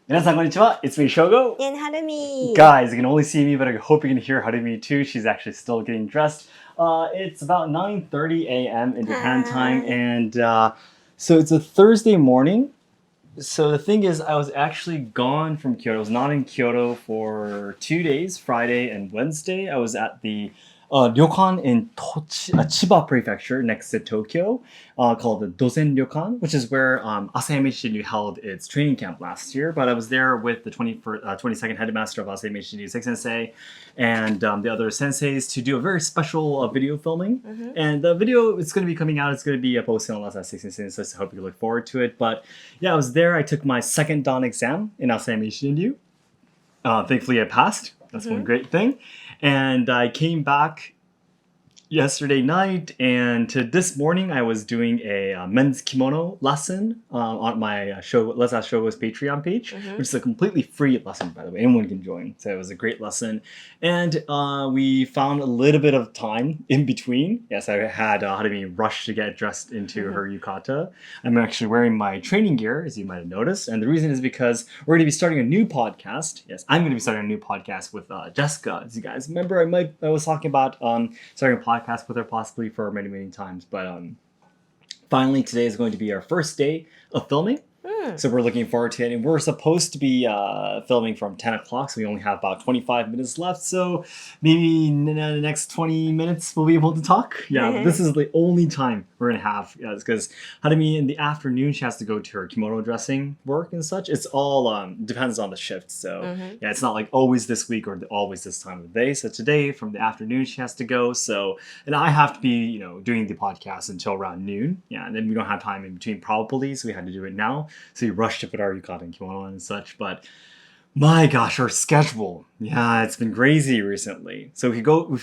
Minasan konnichiwa, it's me Shogo. And Harumi. Guys, you can only see me, but I hope you can hear Harumi too. She's actually still getting dressed. It's about 9:30 a.m. in Japan time, and so it's a Thursday morning. So the thing is, I was actually gone from Kyoto. I was not in Kyoto for 2 days, Friday and Wednesday. I was at the ryokan in Chiba Prefecture next to Tokyo, called the Dozen Ryokan, which is where Asayama Ichiden-ryu held its training camp last year. But I was there with the 22nd headmaster of Asayama Ichiden-ryu Seki Sensei and the other senseis to do a very special video filming. And the video, it's going to be coming out. It's going to be posted on Last Seki Sensei, so I hope you look forward to it. But yeah, I was there. I took my second Dan exam in Asayama Ichiden-ryu. Thankfully, I passed. That's one great thing. And I came back yesterday night, and this morning I was doing a men's kimono lesson on my Let's Ask Shogo's Patreon page, which is a completely free lesson, by the way. Anyone can join. So it was a great lesson. And we found a little bit of time in between. Yes, I had Harumi rush to get dressed into her yukata. I'm actually wearing my training gear, as you might have noticed. And the reason is because we're going to be starting a new podcast. Yes, I'm going to be starting a new podcast with Jessica. As you guys remember, I was talking about starting a podcast with her possibly for many, many times. But finally, today is going to be our first day of filming. So we're looking forward to it. And we're supposed to be filming from 10 o'clock, so we only have about 25 minutes left. So maybe in the next 20 minutes we'll be able to talk. Yeah, but this is the only time we're going to have, because Harumi in the afternoon, she has to go to her kimono dressing work and such. It's all depends on the shift. So yeah, it's not like always this week or always this time of the day. So today from the afternoon she has to go. So, and I have to be, doing the podcast until around noon. Yeah, and then we don't have time in between probably, so we had to do it now. So we rushed to put our yukata and kimono on and such. But my gosh, our schedule. Yeah, it's been crazy recently. So if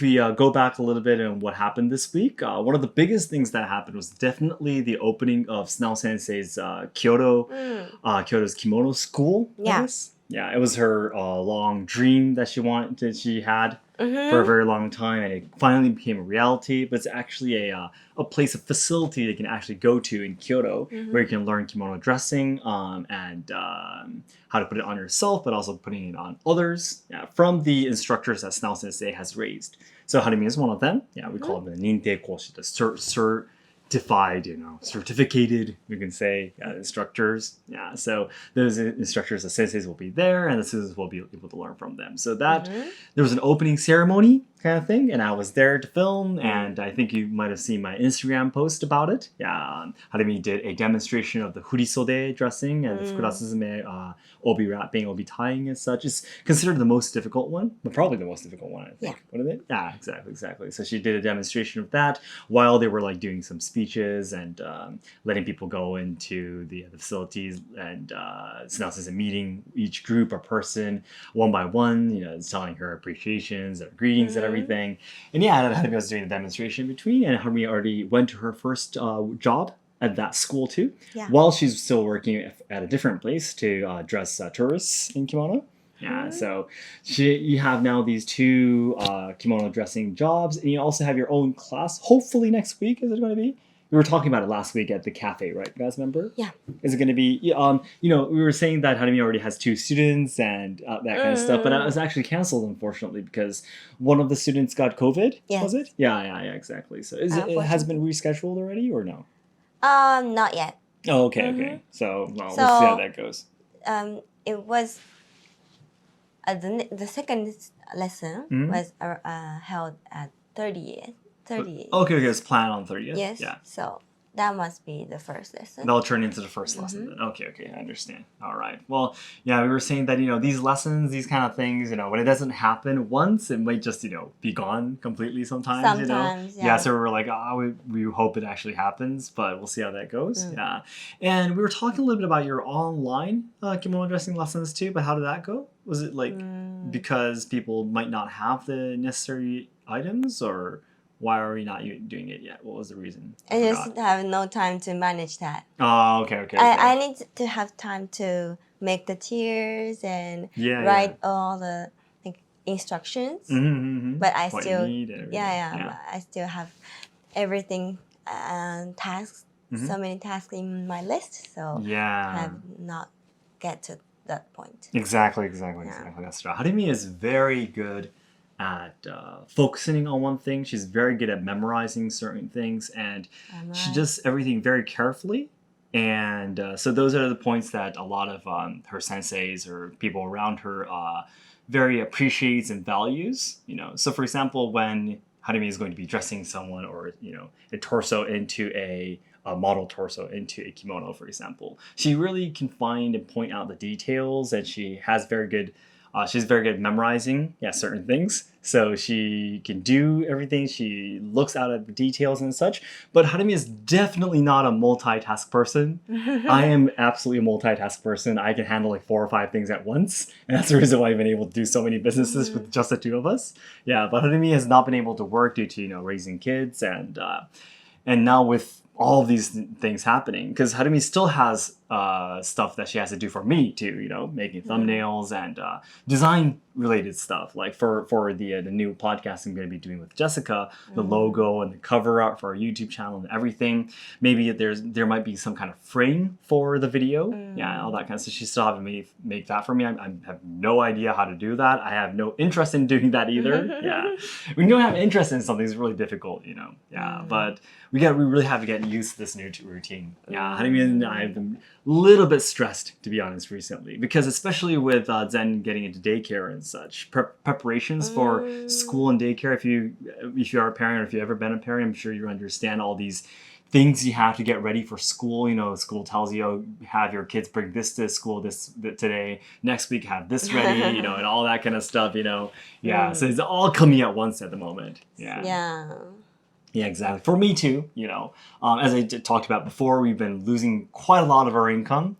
we go back a little bit and what happened this week, one of the biggest things that happened was definitely the opening of Snell Sensei's Kyoto's kimono school. Yeah. Yeah, it was her long dream that she had for a very long time, and it finally became a reality. But it's actually a place, a facility that you can actually go to in Kyoto, where you can learn kimono dressing and how to put it on yourself, but also putting it on others from the instructors that Snell Sensei has raised. So Harumi is one of them. Yeah, we call them the Ninte Koshi, the certified, certificated, you can say, instructors. Yeah, so those instructors, the senseis will be there, and the students will be able to learn from them. So that there was an opening ceremony kind of thing, and I was there to film, and I think you might have seen my Instagram post about it. Yeah, Harumi did a demonstration of the furisode dressing and the fukurasuzume obi wrapping, obi tying and such. It's considered the most difficult one, but probably the most difficult one, I think. Yeah. What is it? Yeah, exactly. So she did a demonstration of that while they were like doing some speeches and letting people go into the facilities, and Snell meeting each group or person one by one, telling her appreciations or greetings and everything. And yeah, Harumi was doing a demonstration in between, and Harumi already went to her first job at that school too, while she's still working at a different place to dress tourists in kimono. Yeah, so you have now these two kimono dressing jobs, and you also have your own class. Hopefully next week, is it going to be? We were talking about it last week at the cafe, right? You guys remember? Yeah. Is it going to be? We were saying that Harumi already has 2 students and that kind of stuff, but it was actually canceled, unfortunately, because one of the students got COVID. Yes. Was it? Yeah, exactly. So it has been rescheduled already, or no? Not yet. Oh, okay. So we'll see how that goes. It was the second lesson was held at 30th. Okay, it's planned on 30th. Yes. Yeah. So that must be the first lesson. That'll turn into the first lesson then. Okay, I understand. All right. Well, yeah, we were saying that, these lessons, these kind of things, when it doesn't happen once, it might just, be gone completely sometimes. Sometimes, yeah. So we were like, we hope it actually happens, but we'll see how that goes. Yeah. And we were talking a little bit about your online kimono dressing lessons too, but how did that go? Was it like because people might not have the necessary items, or why are we not doing it yet? What was the reason? I just have no time to manage that. Oh, okay. I need to have time to make the tiers and write all the instructions. But I what still, you need I still have everything tasks. So many tasks in my list. So I have not get to that point. Exactly. That's true. Harumi is very good at focusing on one thing. She's very good at memorizing certain things, and she does everything very carefully. And so those are the points that a lot of her senseis or people around her very appreciates and values. So for example, when Harumi is going to be dressing someone or a torso into a model torso into a kimono, for example, she really can find and point out the details, and she has very good. She's very good at memorizing, certain things. So she can do everything. She looks out at the details and such. But Harumi is definitely not a multitask person. I am absolutely a multitask person. I can handle like 4 or 5 things at once. And that's the reason why I've been able to do so many businesses with just the 2 of us. Yeah, but Harumi has not been able to work due to, raising kids and now with all of these things happening, because Harumi still has stuff that she has to do for me too, making thumbnails and design related stuff, like for the new podcast I'm going to be doing with Jessica, the logo and the cover art for our YouTube channel and everything. Maybe there might be some kind of frame for the video, all that kind of stuff. She still having me make that for me. I have no idea how to do that. I have no interest in doing that either. When you don't have interest in something, it's really difficult, but we really have to get used to this new routine. Harumi and I have been a little bit stressed, to be honest, recently, because especially with Zen getting into daycare and such, preparations for school and daycare. If you are a parent, or if you've ever been a parent, I'm sure you understand all these things you have to get ready for school. School tells you, have your kids bring this to school today. Next week, have this ready, and all that kind of stuff. So it's all coming at once at the moment. Yeah, exactly. For me too, as I talked about before, we've been losing quite a lot of our income,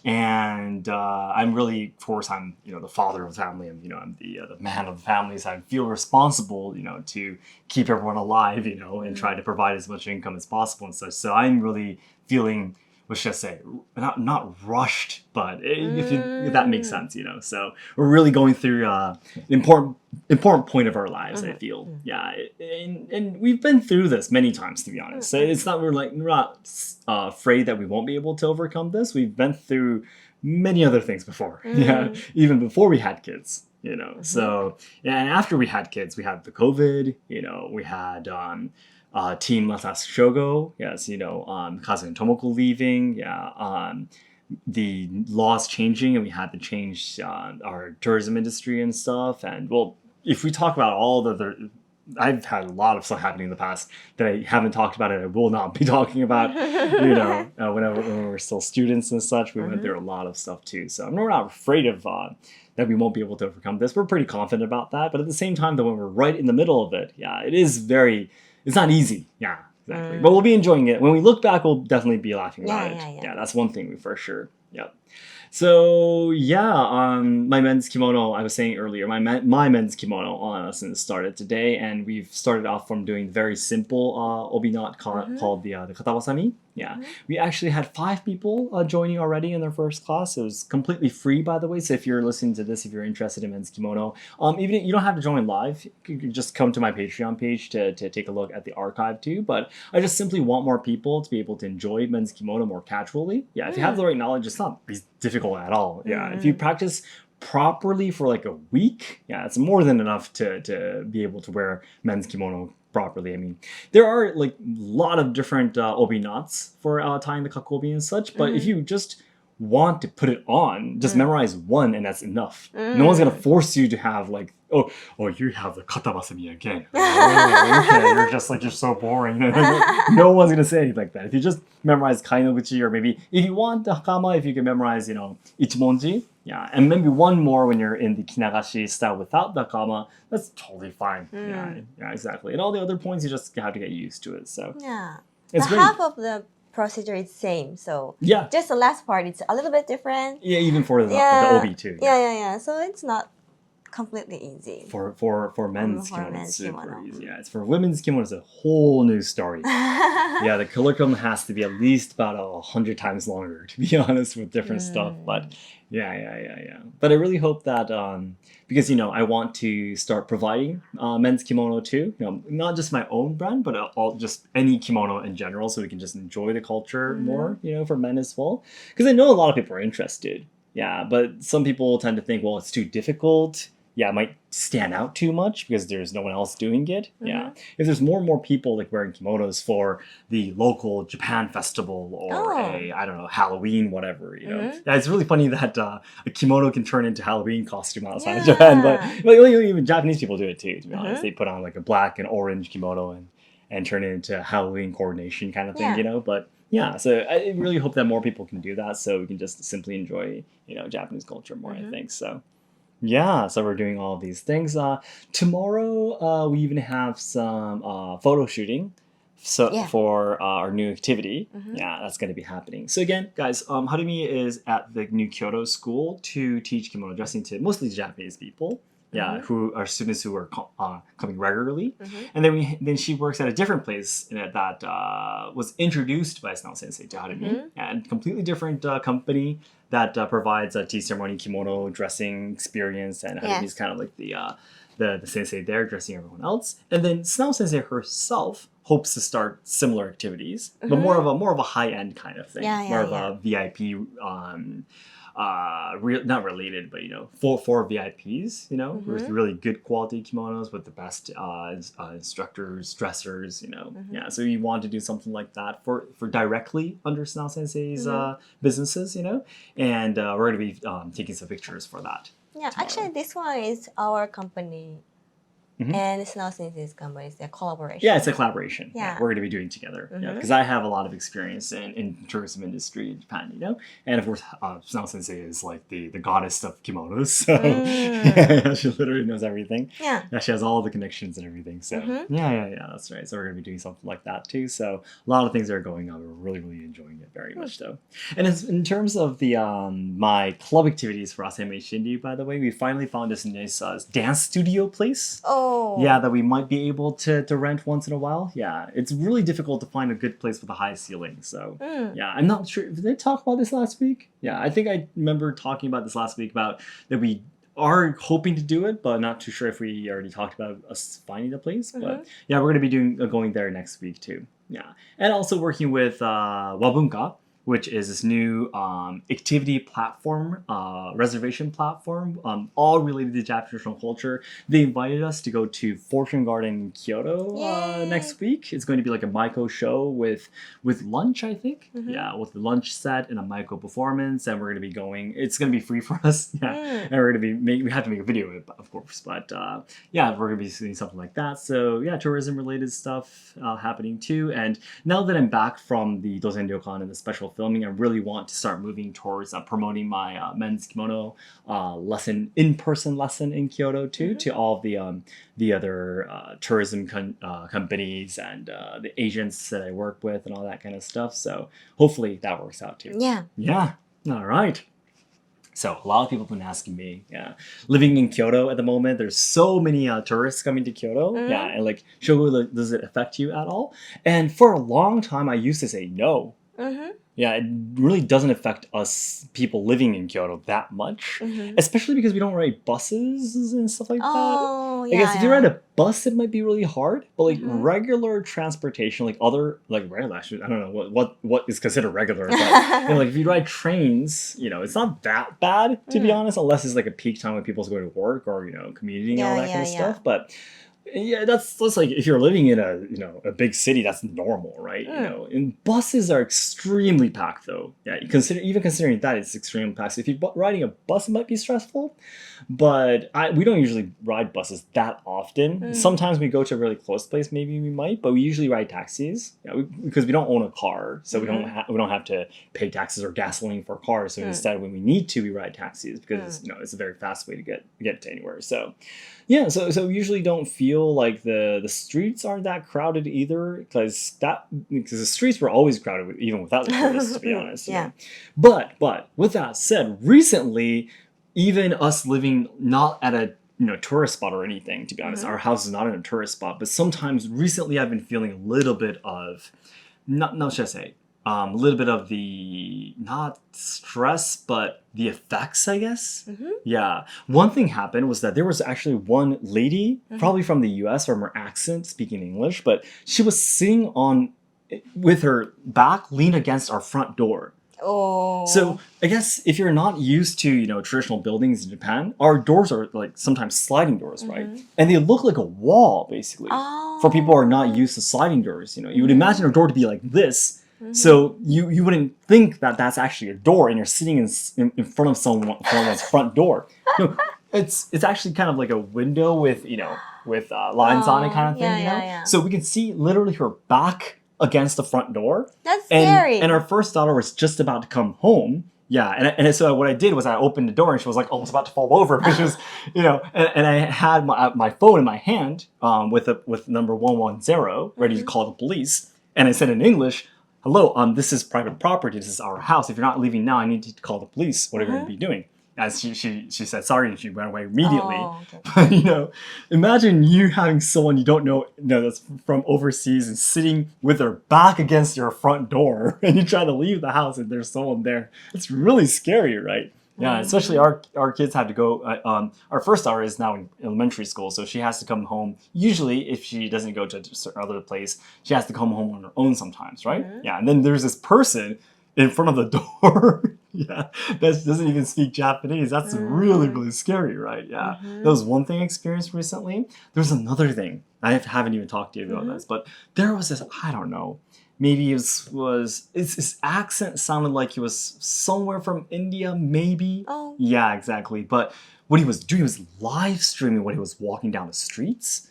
and I'm really, of course, I'm, the father of the family, and, I'm the man of the family, so I feel responsible, to keep everyone alive, and try to provide as much income as possible and such. So I'm really feeling, what should I say, not rushed, but if that makes sense, So we're really going through an important point of our lives, I feel. And we've been through this many times, to be honest. So it's not, we're not afraid that we won't be able to overcome this. We've been through many other things before. Even before we had kids, So, and after we had kids, we had the COVID, we had Team Let's Ask Shogo, Kazu and Tomoko leaving, the laws changing, and we had to change our tourism industry and stuff. And well, if we talk about all the other, I've had a lot of stuff happening in the past that I haven't talked about, and I will not be talking about. When we were still students and such, we went through a lot of stuff too. So we're not afraid of that we won't be able to overcome this. We're pretty confident about that. But at the same time, though, when we're right in the middle of it, it's not easy. Yeah, exactly. But we'll be enjoying it. When we look back, we'll definitely be laughing about it. Yeah, that's one thing for sure. Yep. So my men's kimono, I was saying earlier, my men's kimono lesson started today, and we've started off from doing very simple obi knot called the katawasami. We actually had 5 people joining already in their first class. It was completely free, by the way. So if you're listening to this, if you're interested in men's kimono, even you don't have to join live. You can just come to my Patreon page to take a look at the archive too. But I just simply want more people to be able to enjoy men's kimono more casually. If you have the right knowledge, it's not difficult at all. If you practice properly for like a week, it's more than enough to be able to wear men's kimono properly. I mean, there are like a lot of different obi knots for tying the kakobi and such, but if you just want to put it on, just memorize one and that's enough. No one's gonna force you to have like, oh, you have the katabasami again. Okay, you're so boring. No one's gonna say anything like that. If you just memorize kainoguchi, or maybe if you want the hakama, if you can memorize, ichimonji, and maybe one more when you're in the kinagashi style without the hakama, that's totally fine. Yeah, exactly. And all the other points, you just have to get used to it. So it's great. Half of the procedure is same, so just the last part, it's a little bit different. Even for the obi too. So it's not completely easy. For men's kimono, it's super easy. It's for women's kimono, it's a whole new story. The curriculum has to be at least about 100 times longer, to be honest, with different stuff. But But I really hope that because I want to start providing men's kimono too. Not just my own brand, but just any kimono in general, so we can just enjoy the culture more. For men as well, because I know a lot of people are interested. Yeah, but some people tend to think, well, it's too difficult. Yeah, it might stand out too much because there's no one else doing it. Yeah. If there's more and more people like wearing kimonos for the local Japan festival or I don't know, Halloween, whatever, you know. Yeah, it's really funny that a kimono can turn into Halloween costume outside of Japan, but even Japanese people do it too, to be honest. They put on like a black and orange kimono and turn it into Halloween coordination kind of thing, you know, but yeah, so I really hope that more people can do that so we can just simply enjoy, you know, Japanese culture more, I think, so. Yeah, so we're doing all these things. Tomorrow, we even have some photo shooting for our new activity. Yeah, that's going to be happening. So again, guys, Harumi is at the new Kyoto school to teach kimono dressing to mostly Japanese people. Yeah, who are students who are coming regularly. And then she works at a different place that was introduced by Asayama Sensei to Harumi. And completely different company that provides a tea ceremony kimono dressing experience. And Harumi's kind of like the sensei there dressing everyone else. And then Asayama Sensei herself hopes to start similar activities, but more of a high-end kind of thing. More of a VIP not related, but you know, for VIPs, you know, with really good quality kimonos with the best instructors, dressers, you know. Yeah, so you want to do something like that for directly under Asayama Sensei's businesses, you know, and we're going to be taking some pictures for that. Yeah, tomorrow. Actually, this one is our company. And Asayama Sensei's company is a collaboration. Yeah, it's a collaboration. Yeah, we're going to be doing together. Yeah, because I have a lot of experience in tourism industry in Japan, you know, and of course, Asayama Sensei is like the goddess of kimonos, so yeah, she literally knows everything. Yeah, she has all the connections and everything. So yeah, that's right. So we're going to be doing something like that too. So a lot of things are going on. We're really enjoying it very much so. And in terms of the my club activities for Asayama Ichiden-ryu, by the way, we finally found this nice dance studio place. Yeah, that we might be able to rent once in a while. Yeah, it's really difficult to find a good place with a high ceiling. So yeah, I'm not sure. Did they talk about this last week? Yeah, I think I remember talking about this last week about that we are hoping to do it, but not too sure if we already talked about us finding a place. But yeah, we're going to be going there next week too. Yeah, and also working with Wabunka, which is this new activity platform, reservation platform, all related to Japanese traditional culture. They invited us to go to Fortune Garden Kyoto next week. It's going to be like a Maiko show with lunch, I think. Yeah, with the lunch set and a Maiko performance, and we're going to be going. It's going to be free for us. Yeah, and we're going to be we have to make a video of it, of course, but yeah, we're going to be doing something like that. So yeah, tourism related stuff happening too. And now that I'm back from the Dozen Ryokan and the special filming, I really want to start moving towards promoting my men's kimono in-person lesson in Kyoto too, to all of the other tourism companies and the agents that I work with and all that kind of stuff. So hopefully that works out too. Yeah. All right. So a lot of people have been asking me, living in Kyoto at the moment, there's so many tourists coming to Kyoto. Yeah, and like, Shogo, does it affect you at all? And for a long time, I used to say no. Yeah, it really doesn't affect us people living in Kyoto that much, especially because we don't ride buses and stuff like that. I guess if you ride a bus, it might be really hard, but like regular transportation, like other regular, actually, I don't know what is considered regular, but you know, like if you ride trains, you know, it's not that bad to be honest, unless it's like a peak time when people's going to work or, you know, commuting and all that kind of stuff. But yeah, that's like if you're living in a big city, that's normal, right? You know, and buses are extremely packed though. Yeah, even considering that, it's extremely packed. So if you're riding a bus, it might be stressful, but we don't usually ride buses that often. Sometimes we go to a really close place, maybe we might, but we usually ride taxis. Yeah, because we don't own a car, so we don't have to pay taxes or gasoline for cars. So instead, when we need to, we ride taxis because it's a very fast way to get to anywhere. So yeah, so we usually don't feel like the streets aren't that crowded either, because the streets were always crowded even without the tourists, to be honest. Yeah. But with that said, recently, even us living not at a tourist spot or anything, to be honest, our house is not in a tourist spot, but sometimes recently I've been feeling a little bit of not should I say a little bit of the, not stress, but the effects, I guess. Yeah. One thing happened was that there was actually one lady, probably from the US, from her accent, speaking English, but she was sitting with her back leaned against our front door. Oh. So I guess if you're not used to, traditional buildings in Japan, our doors are like sometimes sliding doors, right? And they look like a wall, basically. For people who are not used to sliding doors, you would imagine a door to be like this. So you wouldn't think that that's actually a door, and you're sitting in front of someone's front door. It's actually kind of like a window with lines on it kind of thing. Yeah. So we can see literally her back against the front door. That's scary. And our first daughter was just about to come home. Yeah, and so what I did was I opened the door and she was like almost about to fall over, which was, and I had my phone in my hand with number 110 ready to call the police, and I said in English, "Hello, this is private property. This is our house. If you're not leaving now, I need to call the police. What are you going to be doing?" As she said sorry, and she went away immediately. Oh, okay. But imagine you having someone you don't know, that's from overseas and sitting with their back against your front door, and you try to leave the house and there's someone there. It's really scary, right? Yeah, especially our kids have to go. Our first daughter is now in elementary school, so she has to come home. Usually, if she doesn't go to a certain other place, she has to come home on her own sometimes, right? Yeah, and then there's this person in front of the door. Yeah, that doesn't even speak Japanese. That's really, really scary, right? Yeah. That was one thing I experienced recently. There's another thing. I haven't even talked to you about this, but there was this, I don't know, maybe his accent sounded like he was somewhere from India, maybe. Oh. Yeah, exactly. But what he was doing was live streaming when he was walking down the streets.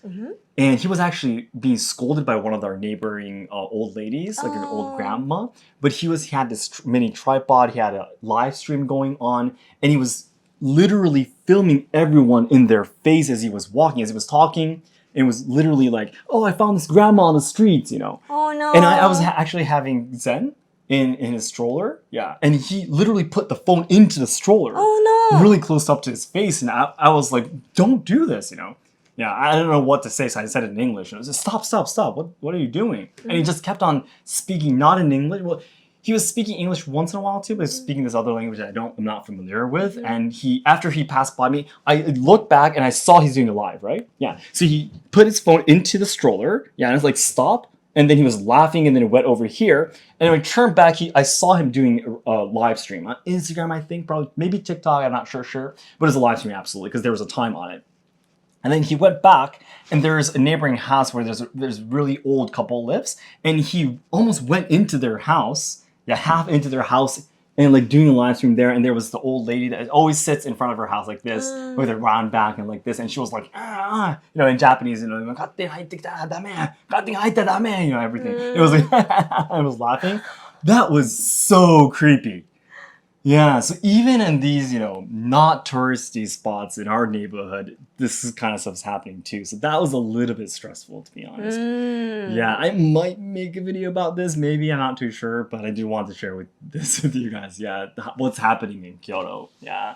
And he was actually being scolded by one of our neighboring old ladies, like an old grandma. But he had this mini tripod, he had a live stream going on, and he was literally filming everyone in their face as he was walking, as he was talking. It was literally like, "Oh, I found this grandma on the streets," Oh no. And I was actually having Zen in his stroller. Yeah. And he literally put the phone into the stroller. Oh no. Really close up to his face. And I was like, "Don't do this," Yeah, I don't know what to say, so I said it in English. And I was like, stop. What are you doing? And he just kept on speaking, not in English. Well, he was speaking English once in a while too, but he was speaking this other language that I'm not familiar with. And after he passed by me, I looked back and I saw he's doing it live, right? Yeah. So he put his phone into the stroller. Yeah, and I was like, "Stop." And then he was laughing, and then it went over here. And when I turned back, I saw him doing a live stream on Instagram, I think, probably, maybe TikTok, I'm not sure. But it was a live stream, absolutely, because there was a time on it. And then he went back, and there's a neighboring house where there's really old couple lives, and he almost went into their house, half into their house, and like doing a live stream there. And there was the old lady that always sits in front of her house like this, with her round back and like this, and she was like, in Japanese, everything. It was like, I was laughing. That was so creepy. Yeah, so even in these, not touristy spots in our neighborhood, this kind of stuff's happening too. So that was a little bit stressful, to be honest. Yeah, I might make a video about this, maybe, I'm not too sure, but I do want to share this with you guys. Yeah, what's happening in Kyoto. Yeah,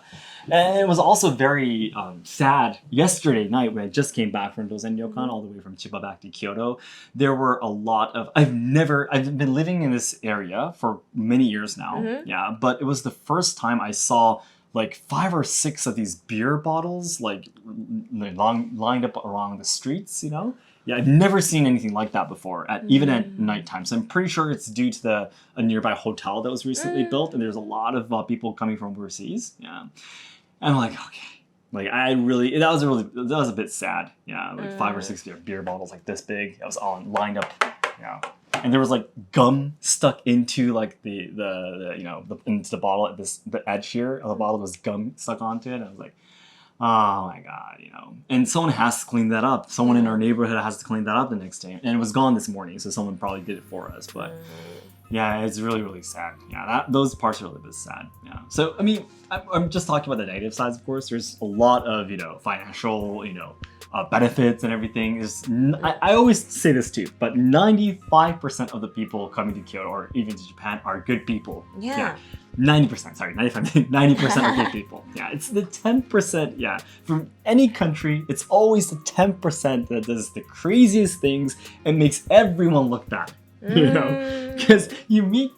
and it was also very sad. Yesterday night, when I just came back from Dozen Ryokan, all the way from Chiba back to Kyoto, there were a lot of, I've been living in this area for many years now. Yeah, but it was the first time I saw like 5 or 6 of these beer bottles like lined up around the streets, Yeah, I've never seen anything like that before, even at nighttime. So I'm pretty sure it's due to a nearby hotel that was recently built, and there's a lot of people coming from overseas. Yeah, and I'm like, okay, like that was a bit sad. Yeah, like 5 or 6 beer bottles like this big. That was all lined up. Yeah. And there was like gum stuck into like the into the bottle at the edge here of the bottle was gum stuck onto it. And I was like, oh my god, And someone has to clean that up. Someone in our neighborhood has to clean that up the next day. And it was gone this morning, so someone probably did it for us. But yeah, it's really, really sad. Yeah, those parts are a little bit sad. Yeah. So I mean, I'm just talking about the negative sides, of course. There's a lot of financial benefits and everything. I always say this too, but 95% of the people coming to Kyoto or even to Japan are good people. Yeah. 90%, sorry, 90% are good people. Yeah, it's the 10%, yeah. From any country, it's always the 10% that does the craziest things and makes everyone look bad. Because you meet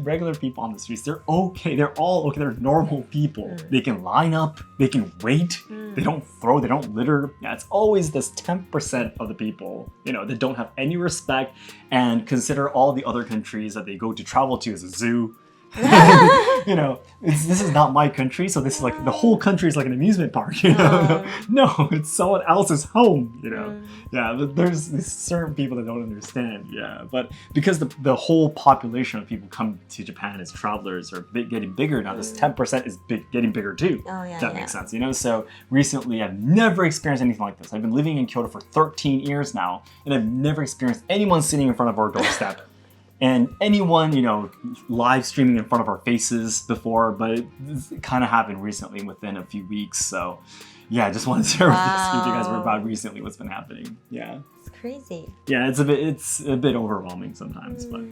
regular people on the streets, they're okay, they're all okay, they're normal people. They can line up, they can wait, they don't throw, they don't litter. Yeah, it's always this 10% of the people, that don't have any respect and consider all the other countries that they go to travel to as a zoo. You know, this is not my country, so this is like the whole country is like an amusement park. You know, no, it's someone else's home. You know, yeah. But there's certain people that don't understand. Yeah, but because the whole population of people come to Japan as travelers are getting bigger now. This 10% is getting bigger too. Oh yeah, that makes sense. You know, so recently I've never experienced anything like this. I've been living in Kyoto for 13 years now, and I've never experienced anyone sitting in front of our doorstep. And anyone, you know, live streaming in front of our faces before, but it kind of happened recently within a few weeks. So, yeah, I just wanted to share with you guys about recently what's been happening. Yeah, it's crazy. Yeah, it's a bit overwhelming sometimes. But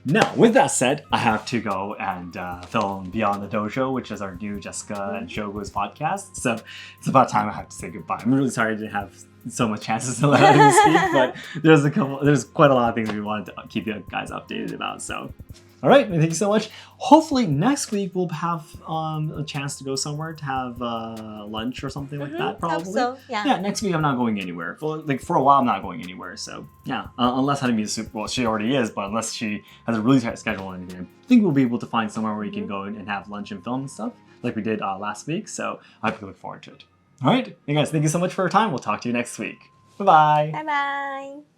now, with that said, I have to go and film Beyond the Dojo, which is our new Jessica and Shogo's podcast. So it's about time I have to say goodbye. I'm really sorry I didn't have so much chances to let him speak, but there's quite a lot of things we wanted to keep you guys updated about. So, all right, thank you so much. Hopefully next week we'll have a chance to go somewhere to have lunch or something like that. Probably. Hope so. Yeah. Yeah. Next week I'm not going anywhere. For a while I'm not going anywhere. So yeah, unless Hadami is well, she already is, but unless she has a really tight schedule or anything, I think we'll be able to find somewhere where we can go and have lunch and film and stuff like we did last week. So I hope you look forward to it. All right, hey guys, thank you so much for your time. We'll talk to you next week. Bye-bye. Bye-bye.